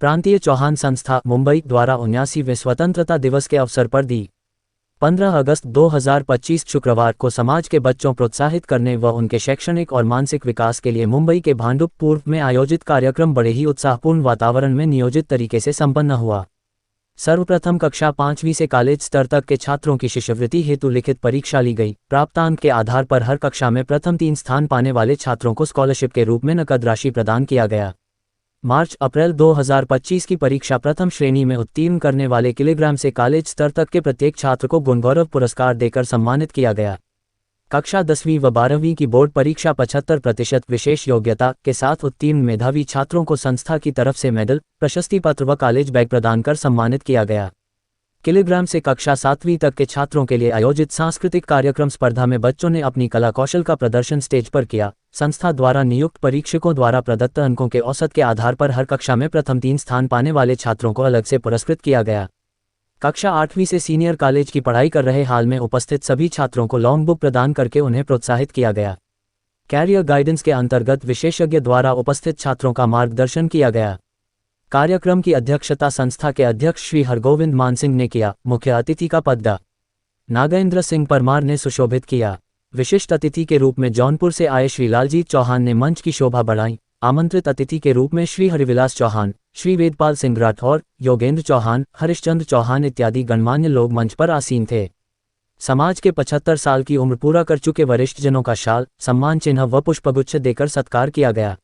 प्रांतीय चौहान संस्था मुंबई द्वारा 79वें स्वतंत्रता दिवस के अवसर पर दी 15 अगस्त 2025 शुक्रवार को समाज के बच्चों प्रोत्साहित करने व उनके शैक्षणिक और मानसिक विकास के लिए मुंबई के भांडुप पूर्व में आयोजित कार्यक्रम बड़े ही उत्साहपूर्ण वातावरण में नियोजित तरीके से संपन्न हुआ। सर्वप्रथम कक्षा 5वीं से कॉलेज स्तर तक के छात्रों की शिष्यवृत्ति हेतु लिखित परीक्षा ली गई। प्राप्त अंक के आधार पर हर कक्षा में प्रथम 3 स्थान पाने वाले छात्रों को स्कॉलरशिप के रूप में नकद राशि प्रदान किया गया। मार्च-अप्रैल 2025 की परीक्षा प्रथम श्रेणी में उत्तीर्ण करने वाले किलोग्राम से कॉलेज स्तर तक के प्रत्येक छात्र को गुणगौरव पुरस्कार देकर सम्मानित किया गया। कक्षा 10वीं व 12वीं की बोर्ड परीक्षा 75% विशेष योग्यता के साथ उत्तीर्ण मेधावी छात्रों को संस्था की तरफ से मेडल, प्रशस्ति पत्र व कॉलेज बैग प्रदान कर सम्मानित किया गया। किलोग्राम से कक्षा 7वीं तक के छात्रों के लिए आयोजित सांस्कृतिक कार्यक्रम स्पर्धा में बच्चों ने अपनी कला कौशल का प्रदर्शन स्टेज पर किया। संस्था द्वारा नियुक्त परीक्षकों द्वारा प्रदत्त अंकों के औसत के आधार पर हर कक्षा में प्रथम 3 स्थान पाने वाले छात्रों को अलग से पुरस्कृत किया गया। कक्षा 8वीं से सीनियर कॉलेज की पढ़ाई कर रहे हाल में उपस्थित सभी छात्रों को लॉन्ग बुक प्रदान करके उन्हें प्रोत्साहित किया गया। कैरियर गाइडेंस के अंतर्गत विशेषज्ञ द्वारा उपस्थित छात्रों का मार्गदर्शन किया गया। कार्यक्रम की अध्यक्षता संस्था के अध्यक्ष श्री हरगोविंद मान सिंह ने किया। मुख्य अतिथि का पद डॉ. नागेंद्र सिंह परमार ने सुशोभित किया। विशिष्ट अतिथि के रूप में जौनपुर से आए श्री लालजीत चौहान ने मंच की शोभा बढ़ाई। आमंत्रित अतिथि के रूप में श्री हरिविलास चौहान, श्री वेदपाल सिंह राठौर, योगेंद्र चौहान, हरिश्चंद्र चौहान इत्यादि गणमान्य लोग मंच पर आसीन थे। समाज के 75 साल की उम्र पूरा कर चुके वरिष्ठजनों का शाल, सम्मान चिन्ह व पुष्पगुच्छ देकर सत्कार किया गया।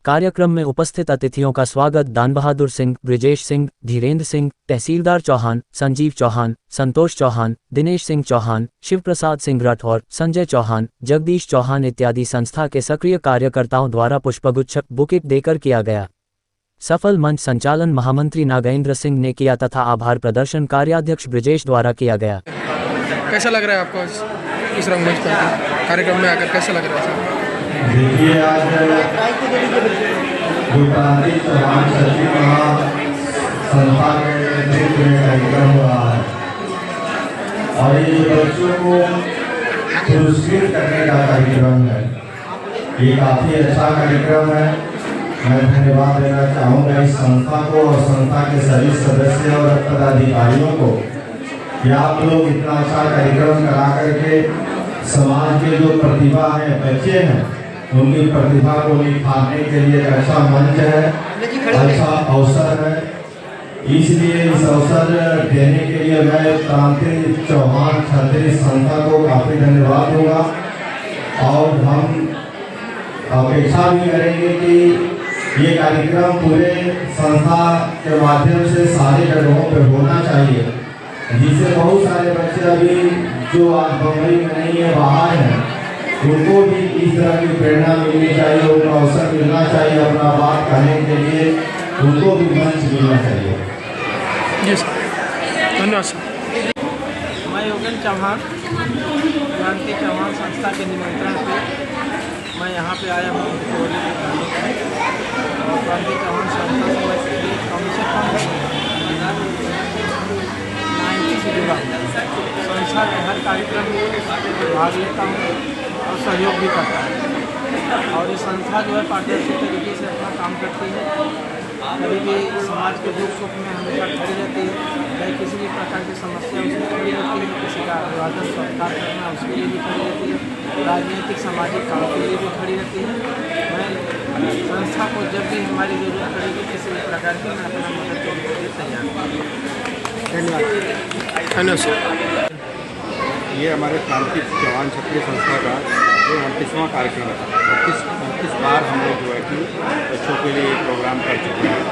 कार्यक्रम में उपस्थित अतिथियों का स्वागत दान बहादुर सिंह, ब्रिजेश सिंह, धीरेन्द्र सिंह, तहसीलदार चौहान, संजीव चौहान, संतोष चौहान, दिनेश सिंह चौहान, शिवप्रसाद सिंह राठौर, संजय चौहान, जगदीश चौहान इत्यादि संस्था के सक्रिय कार्यकर्ताओं द्वारा पुष्पगुच्छ बुकेट देकर किया गया। सफल मंच संचालन महामंत्री नागेंद्र सिंह ने किया तथा आभार प्रदर्शन कार्याध्यक्ष ब्रिजेश द्वारा किया गया। कैसा लग रहा है आपको इस रंगमंच पर कार्यक्रम में आकर, कैसा लग रहा है? देखिए, आज जो प्रांतीय चौहान सचिव संस्था के नेतृत्व में कार्यक्रम हो रहा है और ये जो बच्चों को पुरस्कृत करने का कार्यक्रम है, ये काफ़ी अच्छा कार्यक्रम है। मैं धन्यवाद देना चाहूँगा इस संस्था को और संस्था के सभी सदस्य और पदाधिकारियों को कि आप लोग इतना अच्छा कार्यक्रम करा करके समाज के जो प्रतिभा है, बच्चे हैं, उनकी प्रतिभा को निखारने के लिए एक अच्छा मंच है, अच्छा अवसर है। इसलिए इस अवसर देने के लिए मैं प्रांतीय चौहान छात्री संस्था को काफ़ी धन्यवाद दूंगा और हम अपेक्षा भी करेंगे कि ये कार्यक्रम पूरे संस्था के माध्यम से सारे जगहों पर होना चाहिए, जिससे बहुत सारे बच्चे अभी जो आज बम्बई में नहीं है, बाहर हैं, उनको भी इस तरह की प्रेरणा मिलनी चाहिए, उनको अवसर मिलना चाहिए, अपना बात कहने के लिए उनको भी मंच मिलना चाहिए। जी सर, धन्यवाद सर। मैं योगेंद्र चौहान, प्रांतीय चौहान संस्था के निमंत्रण पे मैं यहाँ पे आया हूँ और प्रांतीय चौहान संस्था से कम से कम 90 से जुड़ा संस्था के हर कार्यक्रम में भाग लेता हूँ और सहयोग भी करता है। और ये संस्था जो है पारदर्शी तरीके से अपना काम करती है। कभी भी समाज के दुख सुख में हमेशा खड़ी रहती है, चाहे किसी भी प्रकार की समस्या उसमें खड़ी रहती है, किसी का अभिवादन स्वीकार करना उसके लिए भी खड़ी रहती है, राजनीतिक सामाजिक काम के लिए भी खड़ी रहती है। मैं संस्था को जब भी हमारी जरूरत पड़ेगी किसी भी प्रकार की, मैं अपना मदद करने के लिए तैयार हूँ। धन्यवाद। धन्यवाद सर। ये हमारे प्रांतीय चौहान क्षत्रिय संस्था का जो 29वां कार्यक्रम है। 29 बार हम लोग जो है कि बच्चों के लिए प्रोग्राम कर चुके हैं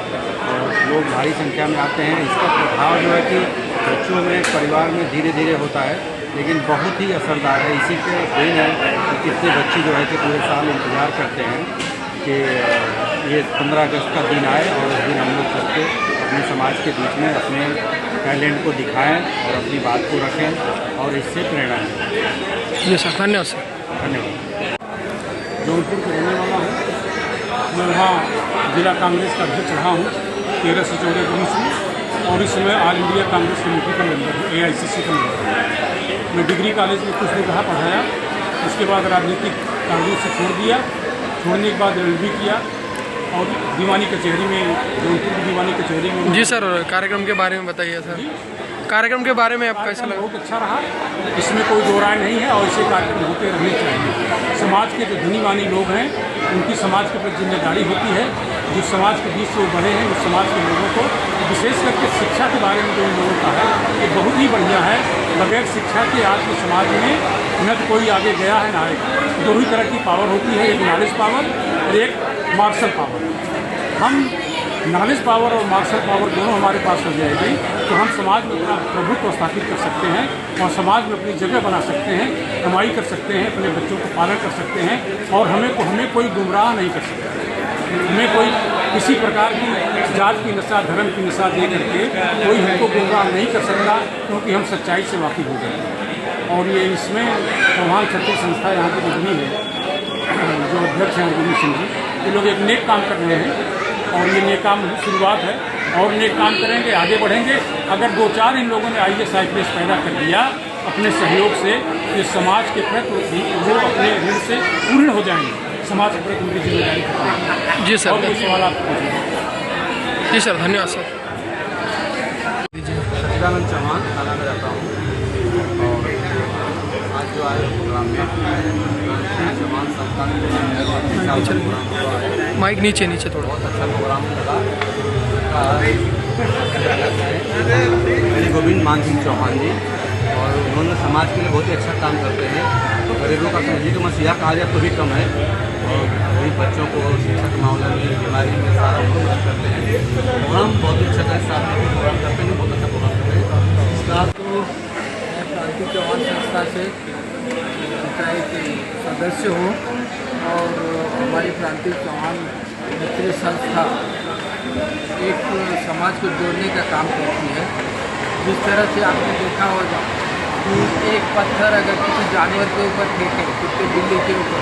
और लोग भारी संख्या में आते हैं। इसका प्रभाव जो है कि बच्चों में, परिवार में धीरे धीरे होता है, लेकिन बहुत ही असरदार है। इसी के दिन है कि कितने बच्चे जो है कि पूरे साल इंतज़ार करते हैं कि ये 15 अगस्त का दिन आए और उस दिन हम लोग सबके अपने समाज के बीच में अपने टैलेंट को दिखाएं और अपनी बात को रखें और इससे प्रेरणा लें। जी सर, धन्यवाद सर। धन्यवाद। जौनपुर के रहने वाला हूँ। मैं वहाँ जिला कांग्रेस का अध्यक्ष रहा हूँ 13 से 14 वर्ष में और इस समय ऑल इंडिया कांग्रेस कमेटी का मेंबर हूँ, AICC का मेंबर हूँ। मैं डिग्री कॉलेज में कुछ दिन रहा, पढ़ाया, उसके बाद राजनीतिक कांग्रेस से छोड़ दिया। छोड़ने के बाद LLB किया और दीवानी कचहरी में, जौनपुर की दीवानी कचहरी में। जी सर, कार्यक्रम के बारे में बताइए सर। कार्यक्रम के बारे में आपका कैसा लगा? बहुत अच्छा रहा, इसमें कोई दो राय नहीं है और ऐसे कार्यक्रम होते रहने चाहिए। समाज के जो धनी मानी लोग हैं उनकी समाज के प्रति जिम्मेदारी होती है। जो समाज के बीच से वो बने हैं, उस समाज के लोगों को, विशेष करके शिक्षा के बारे में जो इन लोगों का है ये बहुत ही बढ़िया है। बगैर शिक्षा के आज के समाज में न तो कोई आगे गया है ना आएगा। दो ही तरह की पावर होती है, एक नॉलेज पावर और एक मार्शल पावर। हम नॉलेज पावर और मार्शल पावर दोनों हमारे पास हो जाएगी तो हम समाज में अपना प्रभुत्व स्थापित कर सकते हैं और समाज में अपनी जगह बना सकते हैं, कमाई कर सकते हैं, अपने बच्चों को पालन कर सकते हैं और हमें कोई गुमराह नहीं कर सकता। हमें कोई किसी प्रकार की जात की नशा, धर्म की नशा दे करके कोई हमको गुमराह नहीं कर सकता, क्योंकि हम सच्चाई से वाकिफ हो गए हैं। और ये इसमें चौहान क्षत्रिय संस्था यहाँ की जो बनी है, जो अध्यक्ष हैं गुरु सिंह जी, ये लोग एक नेक काम कर रहे हैं और ये नेक काम शुरुआत है और नेक काम करेंगे, आगे बढ़ेंगे। अगर 2-4 इन लोगों ने IAS IPS पैदा कर दिया अपने सहयोग से, ये समाज के प्रति वो अपने ऋण से पूर्ण हो जाएंगे, समाज के प्रति उनकी जिम्मेदारी खत्म। जी सर। और कोई सवाल आप पूछें। जी सर, धन्यवाद सर। सचिदानंद चौहान थाना में रहता हूँ और आज जो आए प्रोग्राम में चौहान संस्थान माइक नीचे थोड़ा। बहुत अच्छा प्रोग्राम लगा। मेरे गोविंद मान सिंह चौहान जी, और उन्होंने समाज के लिए बहुत ही अच्छा काम करते हैं। गरीबों का समझिए तो मसीहा कहा जाए तो भी कम है, और गरीब बच्चों को शिक्षा के मामले में, बीमारी में सारा उनको मदद करते हैं। प्रोग्राम बहुत ही अच्छा है, साथ में प्रोग्राम करते हैं, बहुत अच्छा प्रोग्राम करते हैं। इसका तो मैं क्रांति चौहान संस्था से एक सदस्य हूँ और हमारी क्रांति चौहान मित्र संस्था एक समाज को जोड़ने का काम करती है। जिस तरह से आपने देखा होगा कि एक पत्थर अगर किसी जानवर के ऊपर फेंके, कुत्ते बिल्ली के ऊपर,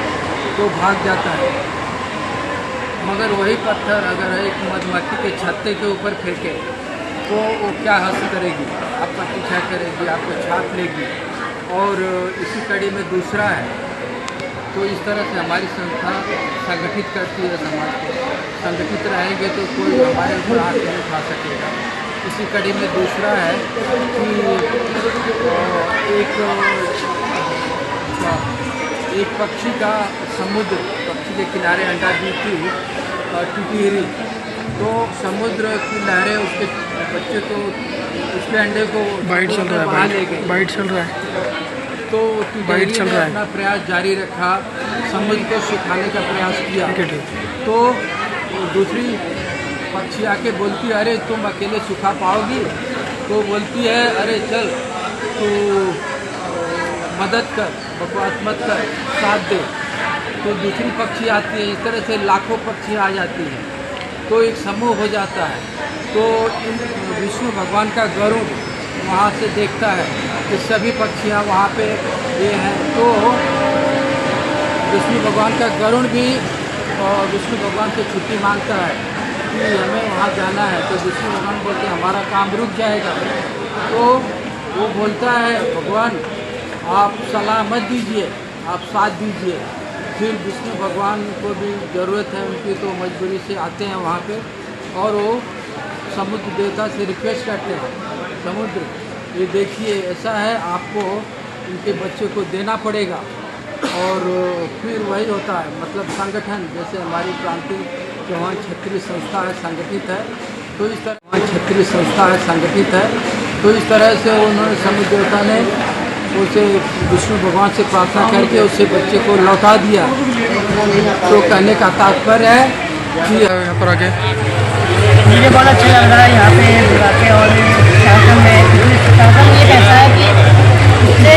तो भाग जाता है, मगर वही पत्थर अगर एक मधुमक्खी के छत्ते के ऊपर फेंके तो वो क्या हासिल करेगी, आपका पीछा करेगी, आपको छाप लेगी। और इसी कड़ी में दूसरा है, तो इस तरह से हमारी संस्था संगठित करती है समाज को। संगठित रहेंगे तो कोई हमारे ऊपर हाथ नहीं उठा सकेगा। इसी कड़ी में दूसरा है कि एक पक्षी का समुद्र, पक्षी के किनारे अंडा दी थी टिटहरी, तो समुद्र की लहरें उसके बच्चे को, उसके अंडे को बाइट चल रहा है, बाइट चल रहा है, तो टिटहरी ने अपना प्रयास जारी रखा, समुद्र को सिखाने का प्रयास किया। तो दूसरी पक्षी आके बोलती है, अरे तुम अकेले सिखा पाओगी? तो बोलती है, अरे चल तू मदद कर, बकवास मत कर, साथ दे। तो दूसरी पक्षी आती है, इस तरह से लाखों पक्षी आ जाती हैं, तो एक समूह हो जाता है। तो विष्णु भगवान का गरुड़ वहाँ से देखता है कि सभी पक्षियाँ वहाँ पे ये हैं, तो विष्णु भगवान का गरुड़ भी विष्णु भगवान से छुट्टी मांगता है कि हमें वहाँ जाना है। तो विष्णु भगवान बोलते हैं हमारा काम रुक जाएगा। तो वो बोलता है, भगवान आप सलाह मत दीजिए, आप साथ दीजिए। फिर विष्णु भगवान को भी ज़रूरत है उनकी, तो मजबूरी से आते हैं वहाँ पे और वो समुद्र देवता से रिक्वेस्ट करते हैं, समुद्र ये देखिए ऐसा है, आपको उनके बच्चे को देना पड़ेगा। और फिर वही होता है, मतलब संगठन, जैसे हमारी क्रांति चौहान क्षत्रिय संस्था है, संगठित है, तो इस तरह क्षत्रिय संस्था है, संगठित है, तो इस तरह से उन्होंने समुद्र देवता ने उसे विष्णु भगवान से प्रार्थना करके उससे बच्चे को लौटा दिया। तो कहने का तात्पर्य है कि यहाँ पर आके मुझे बहुत अच्छा लग रहा है यहाँ पे बुला के। और कार्यक्रम में ये कहता है कि इससे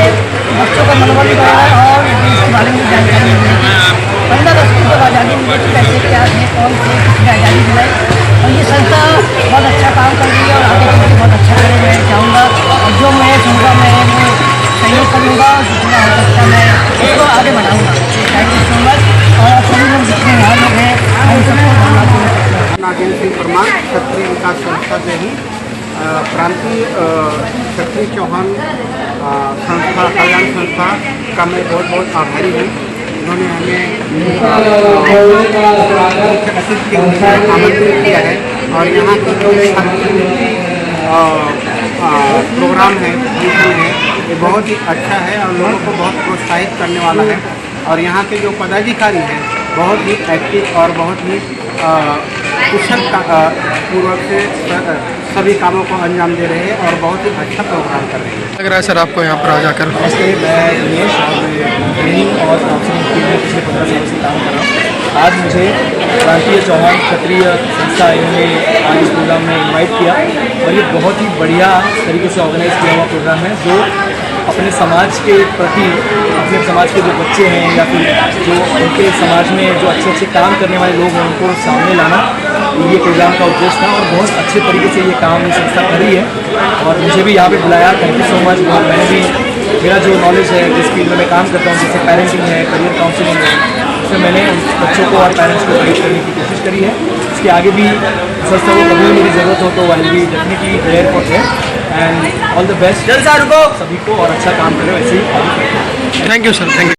बच्चों का मनोबल भी बढ़ेगा और इसके बारे में जानकारी मिलेगी। 15 अगस्त को आज़ादी मिली, कैसे क्या थे, कौन से किसकी आज़ादी दिलाई, और ये संस्था बहुत अच्छा काम कर रही है और आगे चल के बहुत अच्छा करे। मैं चाहूँगा और जो मैं चाहूँगा मैं सहयोग करूँगा, जितना हो सकता मैं इसको आगे बढ़ाऊँगा। Thank you so much. और सभी लोग जितने यहाँ लोग हैं हम सबको धन्यवाद देना चाहते हैं। नागेंद्र सिंह परमार, क्षत्रिय विकास संस्था से ही क्रांति क्षत्रिय चौहान संस्था, कल्याण संस्था का मैं बहुत बहुत आभारी हूँ। उन्होंने हमें मुख्य अतिथि के रूप में आमंत्रित किया है और यहाँ की जो प्रोग्राम है, फंक्शन है, ये बहुत ही अच्छा है और लोगों को बहुत प्रोत्साहित करने वाला है। और यहाँ के जो पदाधिकारी हैं बहुत ही एक्टिव और बहुत ही कुशल पूर्वक से सभी कामों को अंजाम दे रहे हैं और बहुत ही अच्छा प्रोग्राम कर रहे हैं। लग रहा है सर आपको यहाँ पर आ जाकर? नमस्ते, मैं दिनेश और ट्रेनिंग और काउंसलिंग फील्ड में पिछले 15 सालों से काम कर रहा हूँ। आज मुझे प्रांतीय चौहान क्षत्रिय संस्था इन्होंने आज इस प्रोग्राम में इनवाइट किया और ये बहुत ही बढ़िया तरीके से ऑर्गेनाइज किया हुआ प्रोग्राम है जो अपने समाज के प्रति, अपने समाज के जो बच्चे हैं या फिर जो उनके समाज में जो अच्छे अच्छे काम करने वाले लोग हैं उनको सामने लाना, ये प्रोग्राम का उद्देश्य था और बहुत अच्छे तरीके से ये काम ये संस्था कर रही है और मुझे भी यहाँ पे बुलाया। Thank you so much. बहुत मैंने भी मेरा जो नॉलेज है जिस फील्ड में मैं काम करता हूँ, जैसे पेरेंटिंग है, करियर काउंसलिंग है, उसमें मैंने बच्चों को और पेरेंट्स को गाइड करने की कोशिश करी है। इसके आगे भी संस्था को कभी मेरी ज़रूरत हो तो I will be definitely there for them and all the best. सभी को और अच्छा काम करें, वैसे ही आगे करें। Thank you sir, thank you.